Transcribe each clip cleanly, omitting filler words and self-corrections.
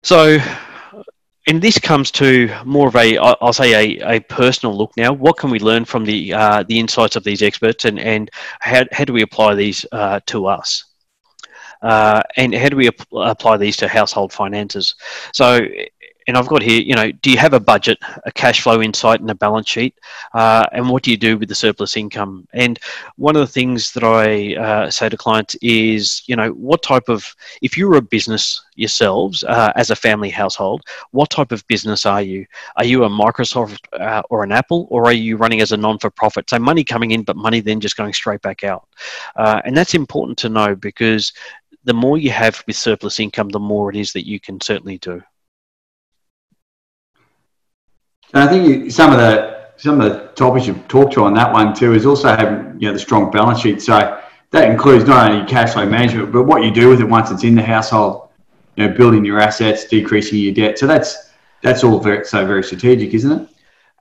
So, and this comes to more of I'll say a personal look now. What can we learn from the insights of these experts, and how do we apply these to us? And how do we apply these to household finances? So, and I've got here, do you have a budget, a cash flow insight, and a balance sheet? And what do you do with the surplus income? And one of the things that I say to clients is, what type of, if you're a business yourselves as a family household, what type of business are you? Are you a Microsoft or an Apple, or are you running as a non-for-profit? So money coming in, but money then just going straight back out. And that's important to know, because the more you have with surplus income, the more it is that you can certainly do. And I think some of the topics you've talked to on that one too is also having the strong balance sheet. So that includes not only cash flow management, but what you do with it once it's in the household. Building your assets, decreasing your debt. So that's all very strategic, isn't it?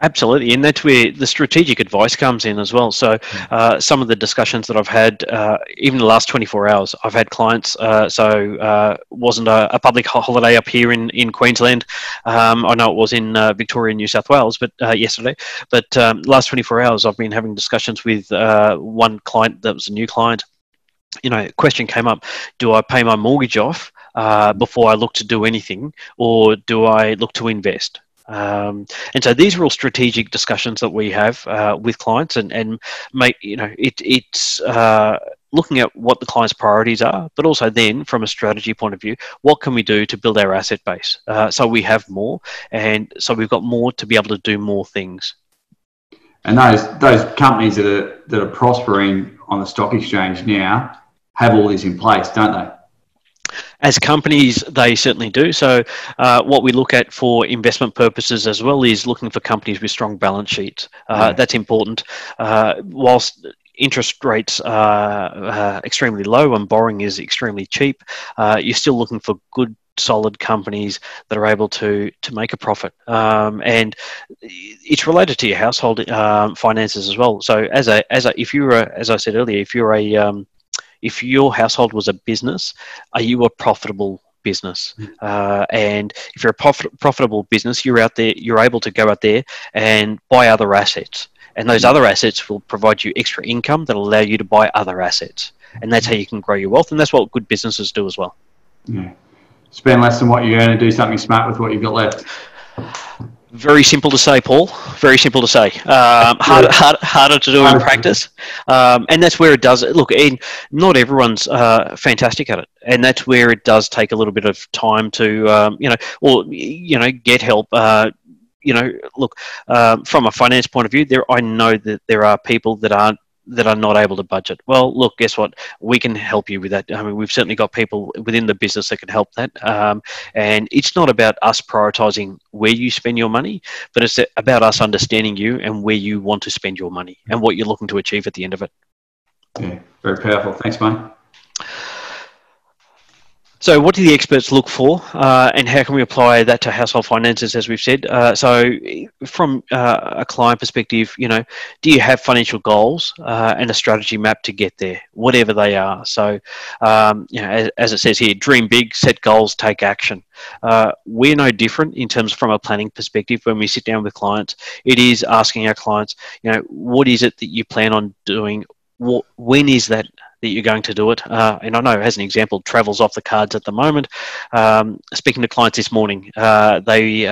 Absolutely, and that's where the strategic advice comes in as well. So some of the discussions that I've had, even the last 24 hours, I've had clients, wasn't a public holiday up here in Queensland. I know it was in Victoria, New South Wales, but yesterday. But last 24 hours, I've been having discussions with one client that was a new client. Question came up, do I pay my mortgage off before I look to do anything, or do I look to invest? And so these are all strategic discussions that we have with clients, and make it's looking at what the client's priorities are, but also then from a strategy point of view, what can we do to build our asset base so we have more, and so we've got more to be able to do more things. And those companies that are prospering on the stock exchange now have all this in place, don't they? As companies, they certainly do. So what we look at for investment purposes as well is looking for companies with strong balance sheets. That's important. Whilst interest rates are extremely low and borrowing is extremely cheap, you're still looking for good, solid companies that are able to make a profit, and it's related to your household finances as well. So as I said earlier, if your household was a business, are you a profitable business? And if you're a profitable business, you're able to go out there and buy other assets. And those other assets will provide you extra income that will allow you to buy other assets. And that's how you can grow your wealth. And that's what good businesses do as well. Yeah. Spend less than what you earn and do something smart with what you've got left. Very simple to say, Paul. Very simple to say. Harder to do in practice. And that's where it does. Look, and not everyone's fantastic at it. And that's where it does take a little bit of time to, get help. Look, from a finance point of view, I know that there are people that are not able to budget. Well, look, guess what? We can help you with that. I mean, we've certainly got people within the business that can help that. And it's not about us prioritizing where you spend your money, but it's about us understanding you and where you want to spend your money and what you're looking to achieve at the end of it. Yeah, very powerful. Thanks, mate. So what do the experts look for, and how can we apply that to household finances, as we've said? So from a client perspective, do you have financial goals and a strategy map to get there, whatever they are? So, as it says here, dream big, set goals, take action. We're no different in terms from a planning perspective when we sit down with clients. It is asking our clients, what is it that you plan on doing? When is that you're going to do it? And I know, as an example, travel's off the cards at the moment. Speaking to clients this morning, David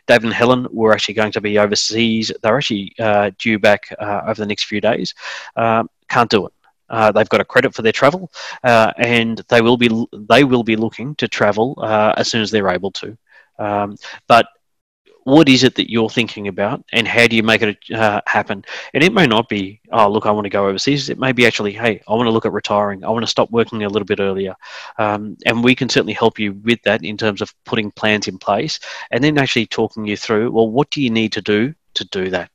and Helen were actually going to be overseas. They're actually due back over the next few days. Can't do it. They've got a credit for their travel, and they will be looking to travel as soon as they're able to. But what is it that you're thinking about, and how do you make it happen? And it may not be, oh, look, I want to go overseas. It may be actually, hey, I want to look at retiring. I want to stop working a little bit earlier. And we can certainly help you with that in terms of putting plans in place and then actually talking you through, well, what do you need to do that?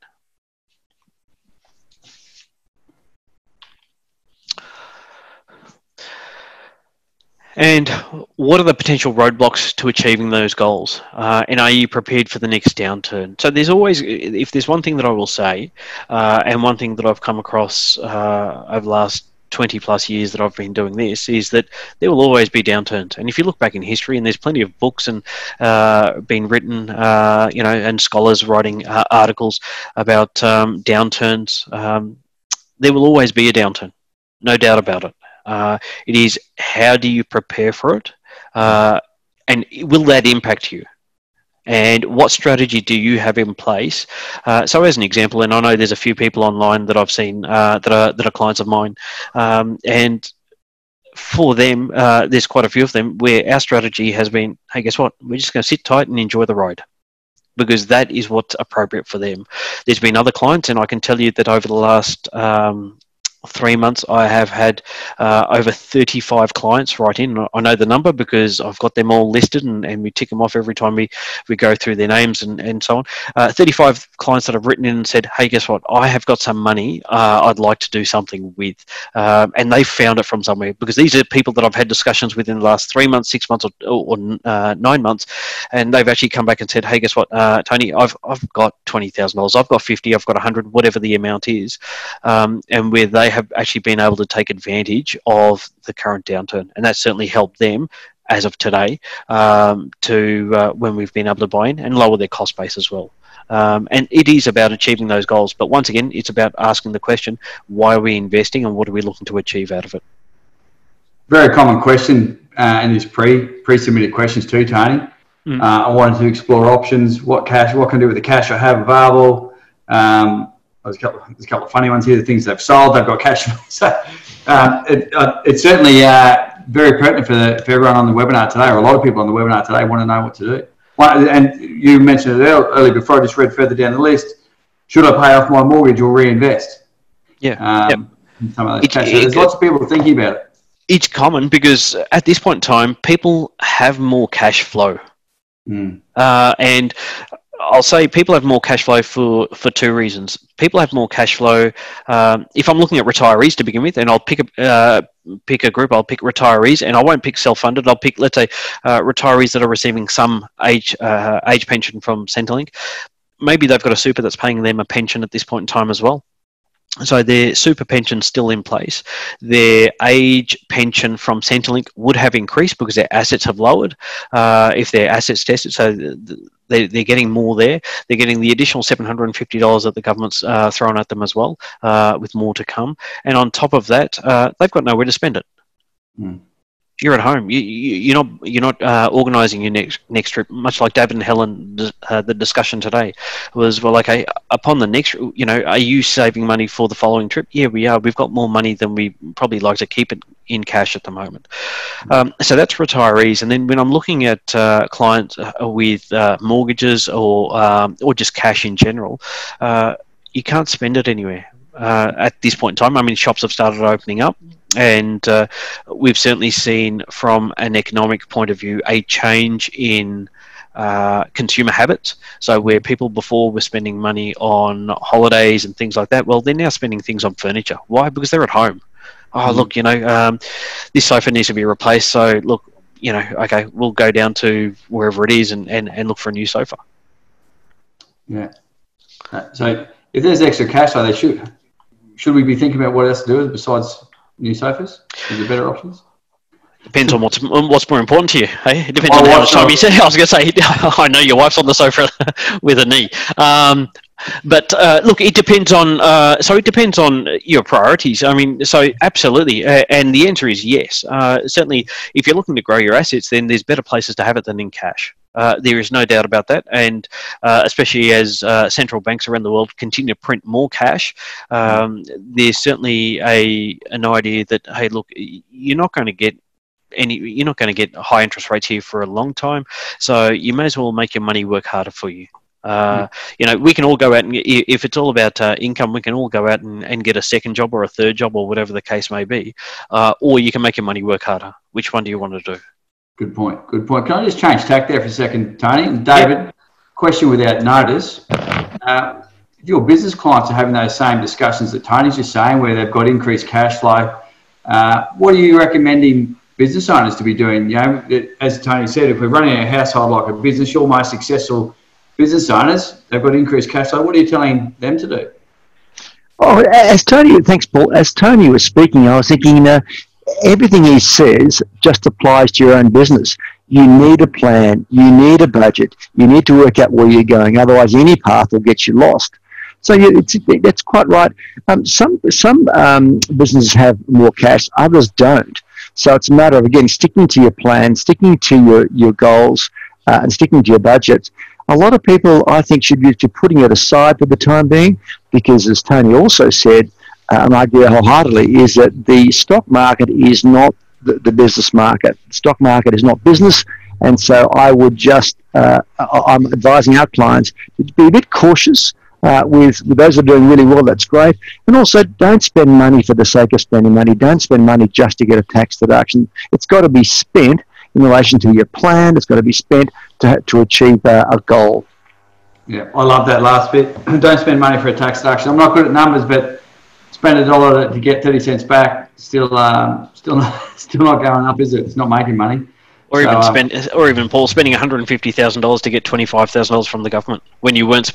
And what are the potential roadblocks to achieving those goals? And are you prepared for the next downturn? So there's always, if there's one thing that I will say, and one thing that I've come across over the last 20 plus years that I've been doing this, is that there will always be downturns. And if you look back in history, and there's plenty of books and been written, and scholars writing articles about downturns, there will always be a downturn, no doubt about it. It is, how do you prepare for it? And will that impact you? And what strategy do you have in place? So as an example, and I know there's a few people online that I've seen that are clients of mine, and for them, there's quite a few of them where our strategy has been, hey, guess what? We're just going to sit tight and enjoy the ride, because that is what's appropriate for them. There's been other clients, and I can tell you that over the last 3 months, I have had over 35 clients write in. I know the number because I've got them all listed, and we tick them off every time we go through their names and so on. 35 clients that have written in and said, hey, guess what? I have got some money I'd like to do something with. And they found it from somewhere, because these are people that I've had discussions with in the last 3 months, 6 months, or 9 months. And they've actually come back and said, hey, guess what, Tony, I've got $20,000. I've got 50, I've got 100, whatever the amount is. And where they have actually been able to take advantage of the current downturn, and that's certainly helped them as of today to when we've been able to buy in and lower their cost base as well. And it is about achieving those goals, but once again, it's about asking the question, why are we investing and what are we looking to achieve out of it? Very common question in these pre-submitted questions too, Tony. I wanted to explore options. What can I do with the cash I have available? There's a couple of funny ones here. The things they've sold, they've got cash. So it's certainly very pertinent for everyone on the webinar today, or a lot of people on the webinar today want to know what to do. And you mentioned it earlier before. I just read further down the list. Should I pay off my mortgage or reinvest? Yeah. Some of those cash. So there's lots of people thinking about it. It's common because at this point in time, people have more cash flow, and I'll say people have more cash flow for two reasons. People have more cash flow. If I'm looking at retirees to begin with, and I'll pick a group, I'll pick retirees, and I won't pick self-funded. I'll pick, let's say, retirees that are receiving some age pension from Centrelink. Maybe they've got a super that's paying them a pension at this point in time as well. So their super pension's still in place. Their age pension from Centrelink would have increased because their assets have lowered. If their assets tested, so they're getting more there. They're getting the additional $750 that the government's thrown at them as well, with more to come. And on top of that, they've got nowhere to spend it. You're at home. You're not organising your next trip. Much like David and Helen, the discussion today was, well, okay, upon the next, are you saving money for the following trip? Yeah, we are. We've got more money than we probably like to keep it in cash at the moment. So that's retirees. And then when I'm looking at clients with mortgages or just cash in general, you can't spend it anywhere. At this point in time, I mean, shops have started opening up, and we've certainly seen, from an economic point of view, a change in consumer habits. So where people before were spending money on holidays and things like that, well, they're now spending things on furniture. Why? Because they're at home. Oh, look, this sofa needs to be replaced. So look, okay, we'll go down to wherever it is and look for a new sofa. Yeah. So if there's extra cash, though, should we be thinking about what else to do besides new sofas? Is there better options? Depends on what's more important to you. Hey, it depends on how much time you say. I was going to say, I know your wife's on the sofa with a knee. But look, it depends on. So it depends on your priorities. I mean, so absolutely, and the answer is yes. Certainly, if you're looking to grow your assets, then there's better places to have it than in cash. There is no doubt about that, and especially as central banks around the world continue to print more cash, there's certainly an idea that, hey, look, you're not going to get high interest rates here for a long time, so you may as well make your money work harder for you. We can all go out and, if it's all about income, we can all go out and get a second job or a third job or whatever the case may be, or you can make your money work harder. Which one do you want to do? Good point. Can I just change tack there for a second, Tony? David, question without notice. If your business clients are having those same discussions that Tony's just saying, where they've got increased cash flow, what are you recommending business owners to be doing? As Tony said, if we're running a household like a business, your most successful business owners, they've got increased cash flow. What are you telling them to do? Oh, as Tony, thanks, Paul. As Tony was speaking, I was thinking, everything he says just applies to your own business. You need a plan. You need a budget. You need to work out where you're going. Otherwise, any path will get you lost. So that's quite right. Some businesses have more cash, others don't. So it's a matter of, again, sticking to your plan, sticking to your goals, and sticking to your budget. A lot of people, I think, should be putting it aside for the time being, because, as Tony also said, and I agree wholeheartedly, is that the stock market is not the business market. The stock market is not business, and so I would just, I'm advising our clients to be a bit cautious. With those that are doing really well, that's great. And also, don't spend money for the sake of spending money. Don't spend money just to get a tax deduction. It's got to be spent in relation to your plan. It's got to be spent to achieve a goal. Yeah, I love that last bit. Don't spend money for a tax deduction. I'm not good at numbers, but spend $1 to get 30 cents back. Still not going up, is it? It's not making money. Or even Paul, spending $150,000 to get $25,000 from the government when you weren't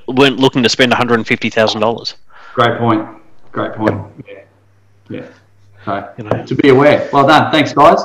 looking to spend $150,000. Great point. Yeah. So, to be aware. Well done. Thanks, guys.